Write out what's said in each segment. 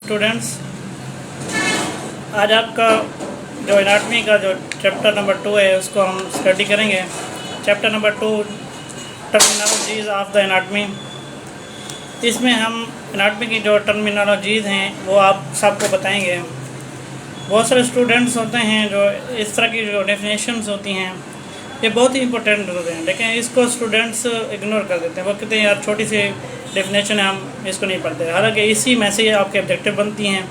Students, आज आपका जो एनाटमी का जो चैप्टर नंबर 2 है उसको हम स्टडी करेंगे। Chapter number 2 terminologies of the anatomy. इसमें हम एनाटमी की जो टर्मिनोलॉजीज़ हैं वो आप सबको बताएंगे। बहुत सारे स्टूडेंट्स होते हैं जो इस तरह की जो डेफिनेशंस होती हैं ये बहुत ही इंपॉर्टेंट होते हैं, लेकिन इसको स्टूडेंट्स इग्नोर कर देते हैं। वो कहते हैं यार छोटी सी डेफिनेशन है, हम इसको नहीं पढ़ते। हालांकि इसी में से आपके ऑब्जेक्टिव बनती हैं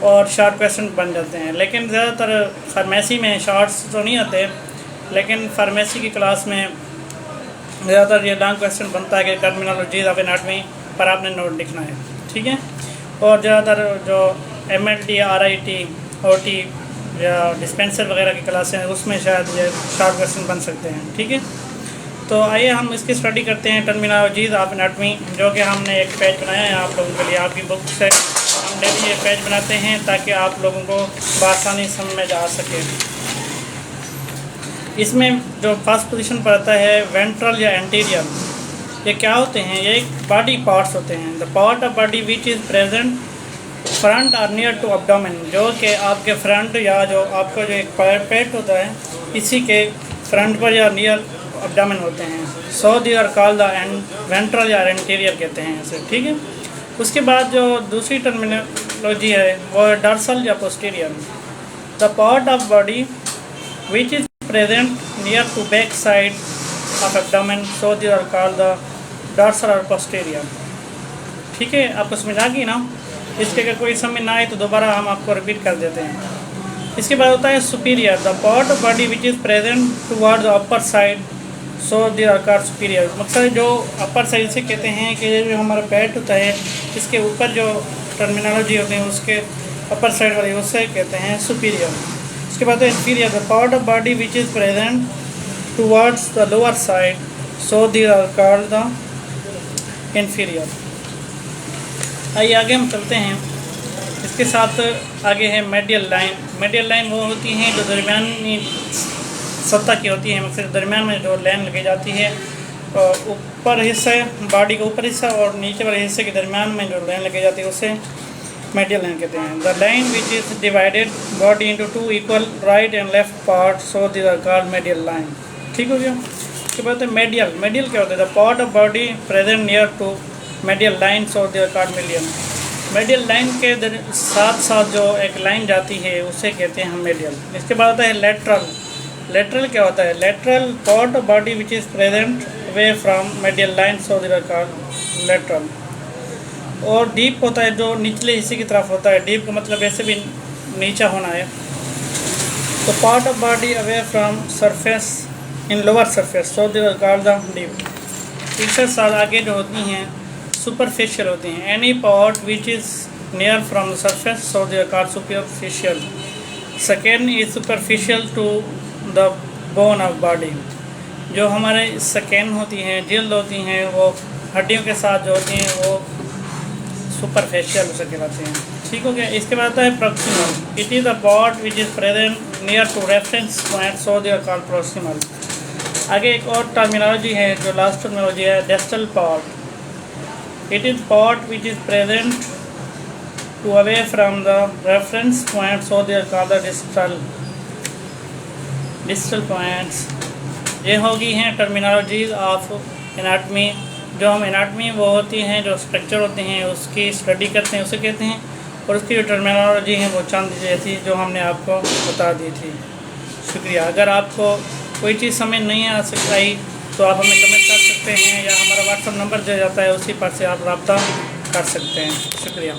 और शॉर्ट क्वेश्चन बन जाते हैं। लेकिन ज़्यादातर फार्मेसी में शॉर्ट्स तो नहीं आते, लेकिन फार्मेसी की क्लास में ज़्यादातर ये लॉन्ग क्वेश्चन बनता है कि टर्मिनोलॉजीज़ ऑफ एनाटमी पर आपने नोट लिखना है, ठीक है। और ज़्यादातर जो MLT, RIT, OT या डिस्पेंसर वगैरह की क्लासें हैं उसमें शायद ये शॉर्ट क्वेश्चन बन सकते हैं, ठीक है। तो आइए हम इसकी स्टडी करते हैं टर्मिनोलॉजीज़ ऑफ एनाटमी, जो कि हमने एक पेज बनाया है आप लोगों के लिए। आपकी बुक से हम डेली ये पेज बनाते हैं ताकि आप लोगों को बआसानी समझ में आ सके। इसमें जो फर्स्ट पोजीशन पर आता है वेंट्रल या एंटीरियर, ये क्या होते हैं? ये एक बॉडी पार्ट्स होते हैं। The part of body which is present front और नियर टू एब्डोमेन, जो कि आपके फ्रंट या जो आपका जो एक पेट होता है इसी के फ्रंट पर या नियर एब्डोमेन होते हैं। So they are called the ventral या एंटीरियर कहते हैं इसे, ठीक है। उसके बाद जो दूसरी टर्मिनोलॉजी है वो है डॉर्सल या posterior. The part of body which is present near to back side of abdomen, so they are called the dorsal और पोस्टीरियर, ठीक है। आपको समझ आ गई ना? इसके अगर कोई समझ ना आए तो दोबारा हम आपको रिपीट कर देते हैं। इसके बाद होता है superior. The part of body which is present toward the upper side, so they are called superior. मकसद जो अपर साइड से कहते हैं कि जो हमारा पेट होता है इसके ऊपर जो टर्मिनोलॉजी होती है उसके अपर साइड वाली उससे कहते हैं सुपीरियर। उसके बाद inferior. The part of body which is present towards the lower side, so they are called the inferior. आइए आगे हम चलते हैं। इसके साथ आगे है मेडियल लाइन। मेडियल लाइन वो होती हैं जो दरमियानी सतह की होती है, मतलब दरमियान में जो लाइन लगी जाती है ऊपर हिस्सा बॉडी का ऊपर हिस्सा और नीचे वाले हिस्से के दरमियान में जो लाइन लगी जाती है उसे मेडियल लाइन कहते हैं। The line which is divided body into two equal right and left part, so these are called medial line, ठीक हो गया। उसके बाद मेडियल। मेडियल क्या होता है? The part of body present near to medial line, so they are called medial. Medial line के साथ साथ जो एक लाइन जाती है उसे कहते हैं हम मेडियल। इसके बाद आता है लेटरल। लेटरल क्या होता है? Lateral part of body which is present away from medial line, so they are called lateral. और डीप होता है जो निचले हिस्से की तरफ होता है। डीप का मतलब ऐसे भी नीचा होना है। तो part of body away from surface in lower surface, so they are called the deep. तीसरे साल आगे जो होती हैं सुपरफिशियल होती हैं। Any part which is near from the surface, so they are called superficial. Second is superficial to the bone of body. जो हमारे स्किन होती हैं, जिल्द होती हैं, वो हड्डियों के साथ जो होती हैं वो सुपरफिशियल उसे कहलाते हैं, ठीक हो गया। इसके बाद आता है proximal. It is the part which is present near to reference point, so they are called proximal. आगे एक और टर्मिनोलॉजी है जो लास्ट टर्मिनोलॉजी है distal part. It is part which is present to away from the reference point, so they are called the distal points। ये होगी हैं terminologies of anatomy. जो हम एनाटमी वो होती हैं जो स्ट्रक्चर होते हैं उसकी स्टडी करते हैं उसे कहते हैं, और उसकी जो टर्मिनोलॉजी है वो चंद जैसी जो हमने आपको बता दी थी। शुक्रिया। अगर आपको कोई चीज़ समझ नहीं आ आई तो आप हमें कमेंट कर सकते हैं या हमारा व्हाट्सएप नंबर दिया जाता है उसी पर से आप रब्ता कर सकते हैं। शुक्रिया।